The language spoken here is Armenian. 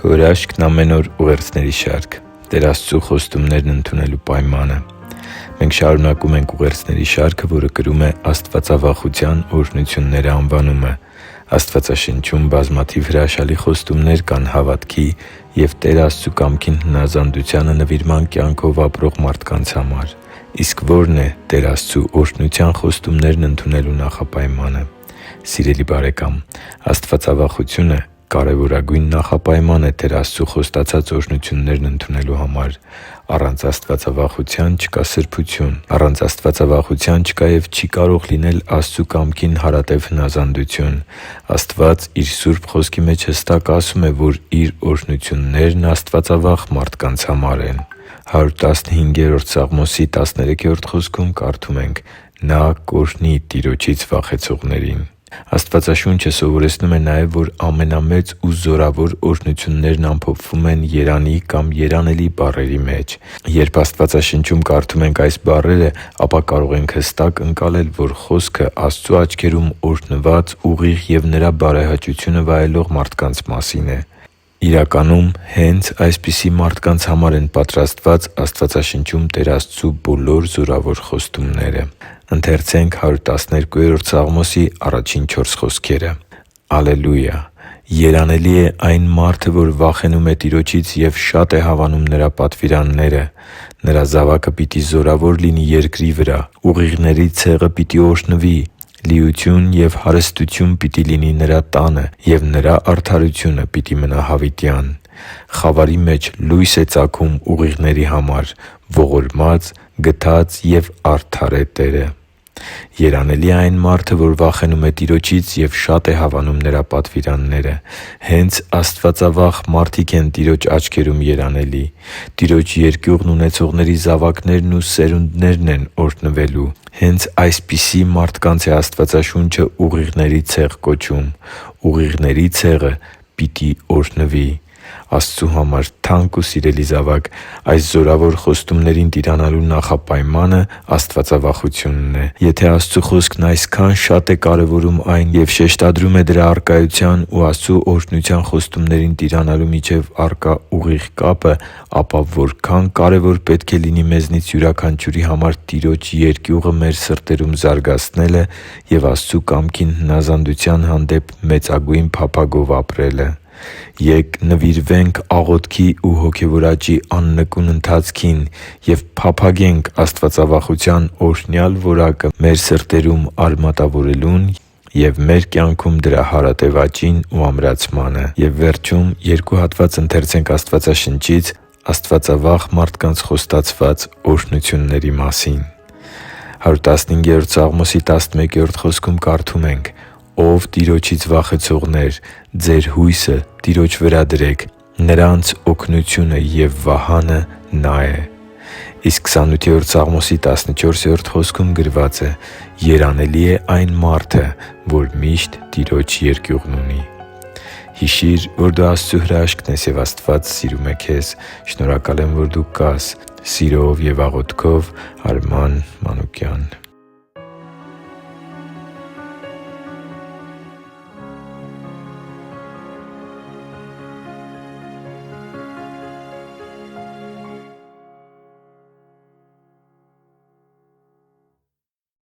Քո հրաշքն ամեն օր ուղերձների շարք։ Տեր Աստծու խոստումներն ընդունելու պայմանը։ Մենք շարունակում ենք ուղերձների շարքը, որը կրում է «Աստվածավախության օրհնությունները» անվանումը։ Աստվածաշնչում բազմաթիվ հրաշալի խոստումներ կան հավատքի և Տեր Աստծու կամքին հնազանդությանը նվիրման կյանքով ապրող մարդկանց համար։ Իսկ ո՞րն է Տեր Աստծու օրհնության խոստումներն ընդունելու նախապայմանը։ Սիրելի՛ բարեկամ, աստվածավախությունը կարևորագույն նախապայման է Տեր Աստծու խոստացած օրհնություններն ընդունելու համար։ Առանց աստվածավախության չկա սրբություն։ Առանց աստվածավախության չկա և չի կարող լինել Աստծու կամքին հարատև հնազանդություն։ Աստված Իր Սուրբ Խոսքի մեջ հստակ ասում է, որ Իր օրհնություններն աստվածավախ մարդկանց համար են։ 115-րդ Սաղմոսի 13-րդ խոսքում կարդում ենք. «Նա կօրհնի Տիրոջից վախեցողներին»։ Աստվածաշունչը սովորեցնում է նաև, որ ամենամեծ ու զորավոր օրհնություններն ամփոփվում են երանի կամ երանելի բառերի մեջ։ Երբ Աստվածաշնչում կարդում ենք այս բառերը, ապա կարող ենք հստակ ընկալել, որ խոսքը Աստծու աչքերում օրհնված, ուղիղ և Նրա բարեհաճությունը վայելող մարդկանց մասին է։ Իրականում, հենց այսպիսի մարդկանց համար են պատրաստված Աստվածաշնչում Տեր Աստծու բոլոր զորավոր խոստումները։ «Ալելույա։ Երանելի է այն մարդը, որ վախենում է Տիրոջից և շատ է հավանում Նրա պատվիրանները։ Նրա զավակը պիտի զորավոր լինի երկրի վրա, ուղիղների ցեղը պիտի օրհնվի, լիություն և հարստություն պիտի լինի նրա տանը, և նրա արդարությունը պիտի մնա հավիտյան։ Խավարի մեջ լույս է ծագում ուղիղների համար, ողորմած, գթած և արդար է Տերը։ Երանելի է այն մարդը, որ վախենում է Տիրոջից և շատ է հավանում Նրա պատվիրանները։ Հենց աստվածավախ մարդիկ են Տիրոջ աչքերում երանելի։ Տիրոջ երկյուղն ունեցողների զավակներն ու սերունդներն են օրհնվելու։ Հենց այսպիսի մարդկանց է Աստվածաշունչը ուղիղների ցեղ կոչում։ Ուղիղների ցեղը պիտի օրհնվի։ Աստծու համար թանկ ու սիրելի՛ զավակ, այս զորավոր խոստումներին տիրանալու նախապայմանը աստվածավախությունն է։ Եթե Աստծու Խոսքն այսքան շատ է կարևորում այն և շեշտադրում է դրա առկայության ու Աստծու օրհնության խոստումներին տիրանալու միջև առկա ուղիղ կապը, ապա որքա՜ն կարևոր պետք է լինի մեզնից յուրաքանչյուրի համար Տիրոջ երկյուղը մեր սրտերում զարգացնելը և Աստծու կամքին հնազանդության հանդեպ մեծագույն փափագով ապրելը։ Ե՛կ նվիրվենք աղոթքի ու հոգևոր աճի աննկուն ընթացքին և փափագենք աստվածավախության օրհնյալ որակը մեր սրտերում արմատավորելուն և մեր կյանքում դրա հարատև աճին ու ամրացմանը։ Եվ վերջում երկու հատված ընթերցենք Աստվածաշնչից աստվածավախ մարդկանց խոստացված օրհնությունների մասին։ 115-րդ Սաղմոսի 11-րդ խոսքում կարդում ենք. «Ով Տիրոջից վախեցողներ, ձեր հույսը Տիրոջ վրա դրեք. նրանց օգնությունը և վահանը Նա է»։ Իսկ 28-րդ Սաղմոսի 14-րդ խոսքում գրված է. «Երանելի է այն մարդը, որ միշտ Տիրոջ երկյուղն ունի»։ Հիշի՛ր, որ դու Աստծո հրաշքն ես, և Աստված սիրում է քեզ։ Շնորհակալ եմ, որ դու կա՛ս։ Սիրով և աղոթքով, Արման Մանուկյան։